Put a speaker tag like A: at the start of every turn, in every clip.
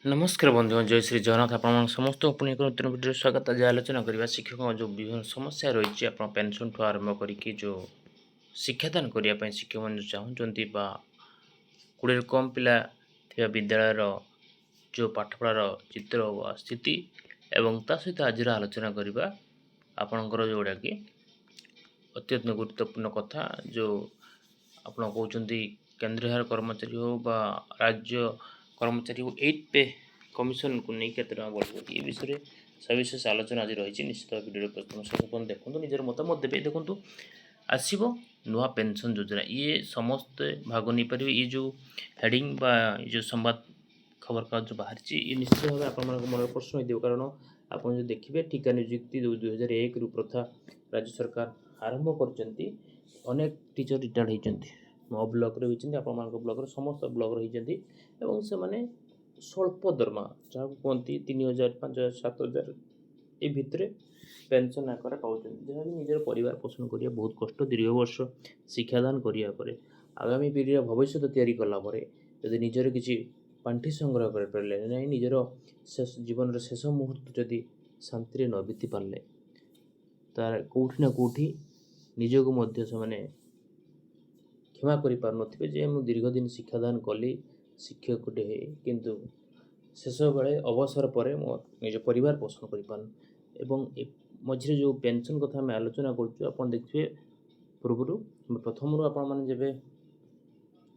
A: नमस्कार बंधु जय श्री जगन्नाथ आपण समस्त पुणी एक नूतन भिडियो स्वागत। आज आलोचना करवा शिक्षक जो विभिन्न समस्या रही है आप पेंशन ठू आरंभ करके जो शिक्षादान करने शिक्षक मैंने चाहते कोड़े कम पिला ଥିବା विद्यालय जो पाठपढ़ार चित्र व स्थिति एवं ता सहित आज आलोचना करवा आपणकर जोड़ा कि अत्यंत गुरुत्वपूर्ण कथा जो आपण कहते केन्द्रीय कर्मचारी हो बा राज्य कर्मचारी हो 8 पे कमिशन को नहीं केते टका बढ़ ये विषय में सविशेष आलोचना आज रही निश्चित भिडियो प्रथम शेष देखो निजर मतामत देते देखो आसब नुआ पेंशन योजना ये समस्त भाग नहीं पारे ये जो हेडिंग बा जो संवाद खबर कागज बाहर ये निश्चित भाव आप मन प्रश्न हो कारण आप जो देखिए ठिका नियुक्ति 2001 रु प्रथा राज्य सरकार आरंभ करनेक टीचर रिटायर्ड होती मो ब्लक होती आप ब्लक समस्त ब्लक रही से स्वल्प दरमा जहाँ कहते 3000 5000 7000 ये भितर पेंशन आकार पाँच जहाँ निजर परिवार पोषण करिया बहुत कष्ट दीर्घ वर्ष शिक्षादान करिया परे आगामी पीढ़ी भविष्य तैयारी कलापर जदि निजर किसी पांठि संग्रह कर पारे ना निजर जीवन शेष मुहूर्त जदि शांति न बीती पारे तार कौटि ना कौटि निजक से क्षमा कर पारे जे मु दीर्घ दिन शिक्षादान कली शिक्षकटे किंतु शेष बेले अवसर पर मो निज परिवार पोषण कर मझे जो पेंशन कथा आम आलोचना कर देखिए पूर्वर प्रथम आपण मैंने जब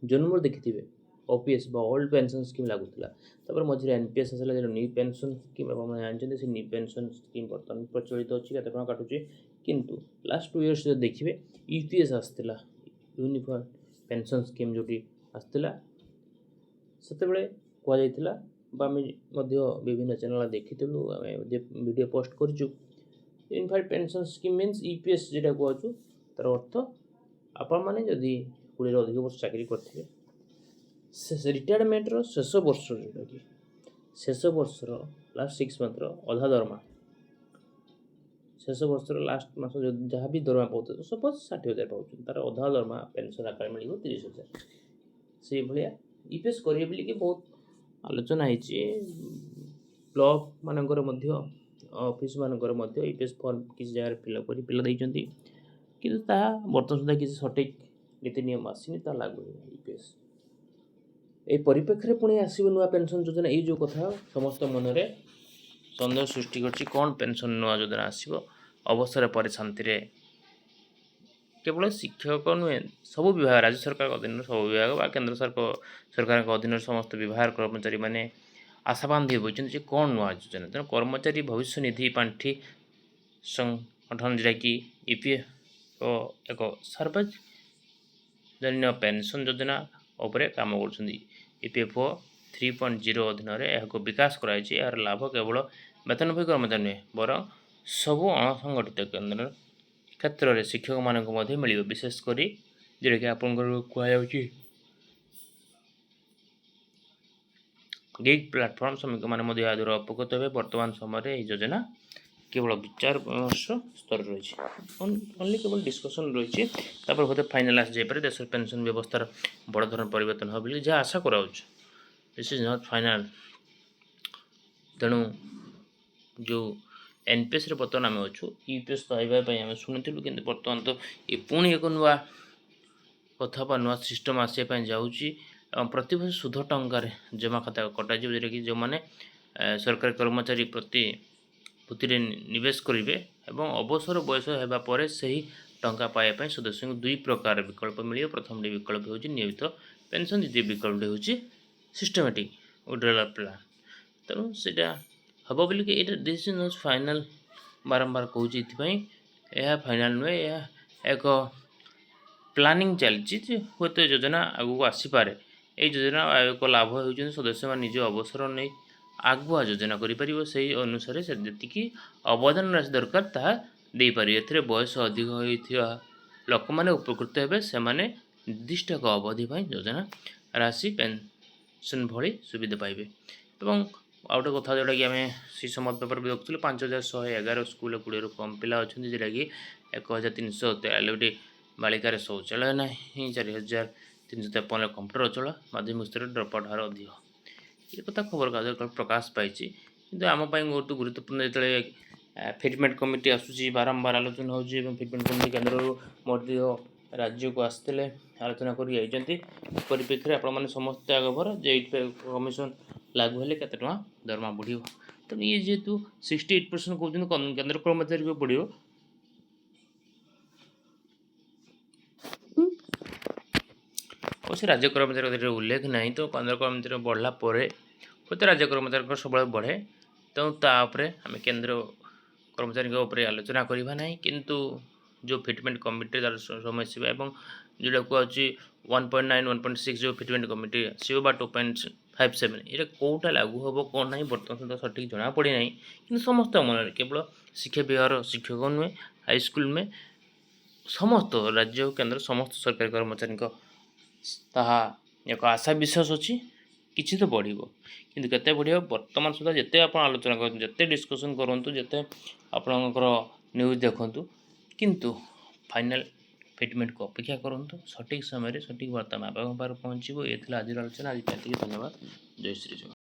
A: जन्म देखिथे ओपीएस ओल्ड पेंशन स्कीम लगुला मझे एनपीएस आसला न्यू पेंशन स्कीम जानते से न्यू पेंशन स्कीम बर्तमान प्रचलित अच्छी केते टका काटुचे किंतु लास्ट 2 इयर्स देखिए यूपीएस आसला यूनिफॉर्म पेंशन स्कीम जोटी आसला से कहुला विभिन्न चैनल देखीलु आम वीडियो पोस्ट कर unified pension scheme means UPS जेटा कहूँ तार अर्थ आपण मैंने जदि 20 अधिक वर्ष चाकरी करते रिटायरमेंटर शेष वर्ष जोटा कि शेष वर्षर लास्ट 6 मंथर अधा दरमा शेष वर्षर लास्ट मास जहाँ भी दरमा पाते सपोज 60,000 पाँच तार अधा दरमा पेंशन आकार मिल 30,000 से भाया यूपीएस करेंगे बोलिकी बहुत आलोचना होती ब्लॉक मानकर ऑफिस मानकर यूपीएस फॉर्म किसी जगह फिलअप कर पिला देइचंती किंतु ता वर्तमान सुधा किसी सठिक नीति नियम आसीनी ता लागू यूपीएस ए परिप्रेक्षी पुणी आसब नुआ पेंशन योजना ये जो कथा समस्त मनरे सन्देह सृष्टि करछि कौन पेंशन नुआ योजना आसब अवसर पर शांति केवल शिक्षक नुहे सब विभाग राज्य सरकार अधीन सब विभाग बा केन्द्र सरकार अधीन समस्त विभाग कर्मचारी मैंने आशा बांधी बोलते कौन नुआ योजना तेणु कर्मचारी भविष्य निधि पांठि संगठन जोटा कि ईपीएफओ एक सार्वजनीन पेंशन योजना उपर काम कर ईपीएफओ 3.0 अधीन यह विकास कराई यार लाभ केवल वेतनभोगी कर्मचारी नुहे बर सबू अणसंगठित केन्द्र क्षेत्र में शिक्षक मानक मिल विशेषकर जोटा कि आप कहुच्छी गिग प्लाटफर्म श्रमिक मैंने आदि उपकृत हे बर्तमान समय योजना केवल विचार विमर्श स्तर रही ओनली केवल डिस्कसन रही बोधे फाइनाल आस जापे देश पेंशन व्यवस्थार बड़ धरण परिवर्तन हो जहाँ आशा कराऊँ दिस इज नॉट फाइनाल तेणु जो एनपीएस बर्तमान आम अच्छू यूपीएस पाइबापी आम शुणुलु कि बर्तमान तो ये पुणी एक नुआ कथा नुआ सिस्टम आसापी जाऊँगी प्रतिवर्ष सुध टंकार जमा खाता कटा जोटा कि जो मैंने सरकारी कर्मचारी प्रति पुथि निवेश करेंगे और अवसर बयस होगापर से ही टंका पाइबापी सदस्य को 2 प्रकार विकल्प मिले प्रथम विकल्प हो नियमित पेंशन द्वितीय विकल्प हो सिस्टेमेटिक विड्रॉल प्लान तेणु से हम बोलिए दिस इज नॉट फाइनाल बारंबार कहूँ यह फाइनाल नुहे यह एक प्लानिंग चलती हूँ तो योजना आगू आसीपे ये योजना एक लाभ हो सदस्य मैंने निज अवसर नहीं आगुआ योजना करें से अनुसार से जी अवदान राशि दरकार ताहा दे पारे ए बयस अधिक होता लोक मैंने उपकृत हे से निर्दिष्ट एक अवधि योजना राशि पेंशन भली सुविधा पाइबे और गोटे कथा जोटा कि आम सी संवाद पेपर भी देखुँ 5111 स्कूल 20 कम पिला अच्छा जोटा कि 1343 बालिकार शौचालय ना 4353 कंप्यूटर अचल माध्यमिक स्तर ड्रपआउट हार अधिक ଏ କଥା ଖବରକାଗଜ ପ୍ରକାଶ ପାଇଛି। କିନ୍ତୁ ଆମ ପାଇଁ ବହୁତ ଗୁରୁତ୍ୱପୂର୍ଣ୍ଣ ଯେତେବେଳେ ଫିଟମେଣ୍ଟ କମିଟି ଆସୁଛି, ବାରମ୍ବାର ଆଲୋଚନା ହେଉଛି ଏବଂ ଫିଟମେଣ୍ଟ କମିଟି କେନ୍ଦ୍ରରୁ ମଧ୍ୟ ରାଜ୍ୟକୁ ଆସିଥିଲେ, ଆଲୋଚନା କରି ଯାଇଛନ୍ତି। ପରିପ୍ରେକ୍ଷୀରେ ଆପଣମାନେ ସମସ୍ତେ ଆଗଭର ଯେ ଏଇଥିପାଇଁ କମିଶନ ଲାଗୁ ହେଲେ କେତେ ଟଙ୍କା ଦରମା ବଢ଼ିବ। ତେଣୁ ଇଏ ଯେହେତୁ 68% କହୁଛନ୍ତି କେନ୍ଦ୍ର କର୍ମଚାରୀକୁ ପଡ଼ିବ, ଅବଶ୍ୟ ରାଜ୍ୟ କର୍ମଚାରୀ କଥା ଉଲ୍ଲେଖ ନାହିଁ। ତ କେନ୍ଦ୍ର କର୍ମଚାରୀ ବଢ଼ିଲା ପରେ ହୁଏତ ରାଜ୍ୟ କର୍ମଚାରୀଙ୍କର ସବୁବେଳେ ବଢ଼େ, ତେଣୁ ତା ଉପରେ ଆମେ କେନ୍ଦ୍ର କର୍ମଚାରୀଙ୍କ ଉପରେ ଆଲୋଚନା କରିବା ନାହିଁ। କିନ୍ତୁ ଯେଉଁ ଫିଟମେଣ୍ଟ କମିଟି ତା'ର ସମସ୍ୟା ଏବଂ ଯେଉଁଟା କୁହାଯାଉଛି 1.9 1.6 ଯେଉଁ ଫିଟମେଣ୍ଟ କମିଟି ଆସିବ ବା 2.57 ଏଇଟା କେଉଁଟା ଲାଗୁ ହେବ କ'ଣ ନାହିଁ ବର୍ତ୍ତମାନ ସୁଦ୍ଧା ସଠିକ୍ ଜଣାପଡ଼ିନାହିଁ। କିନ୍ତୁ ସମସ୍ତଙ୍କ ମନରେ କେବଳ ଶିକ୍ଷା ବିଭାଗର ଶିକ୍ଷକ ନୁହେଁ, ହାଇସ୍କୁଲ ନୁହେଁ, ସମସ୍ତ ରାଜ୍ୟ କେନ୍ଦ୍ର ସମସ୍ତ ସରକାରୀ କର୍ମଚାରୀଙ୍କ ତାହା ଏକ ଆଶା ବିଶ୍ୱାସ ଅଛି କିଛି ତ ବଢ଼ିବ। କିନ୍ତୁ କେତେ ବଢ଼ିବ ବର୍ତ୍ତମାନ ସୁଦ୍ଧା ଯେତେ ଆପଣ ଆଲୋଚନା କରନ୍ତୁ, ଯେତେ ଡିସ୍କସନ୍ କରନ୍ତୁ, ଯେତେ ଆପଣଙ୍କର ନ୍ୟୁଜ୍ ଦେଖନ୍ତୁ, କିନ୍ତୁ ଫାଇନାଲ୍ ଫିଟମେଣ୍ଟକୁ ଅପେକ୍ଷା କରନ୍ତୁ। ସଠିକ୍ ସମୟରେ ସଠିକ୍ ବାର୍ତ୍ତା ଆପଣଙ୍କ ପାଖରେ ପହଞ୍ଚିବ। ଏ ଥିଲା ଆଜିର ଆଲୋଚନା। ଆଜି ଏତିକି। ଧନ୍ୟବାଦ। ଜୟ ଶ୍ରୀ ଜଗନ୍ନାଥ।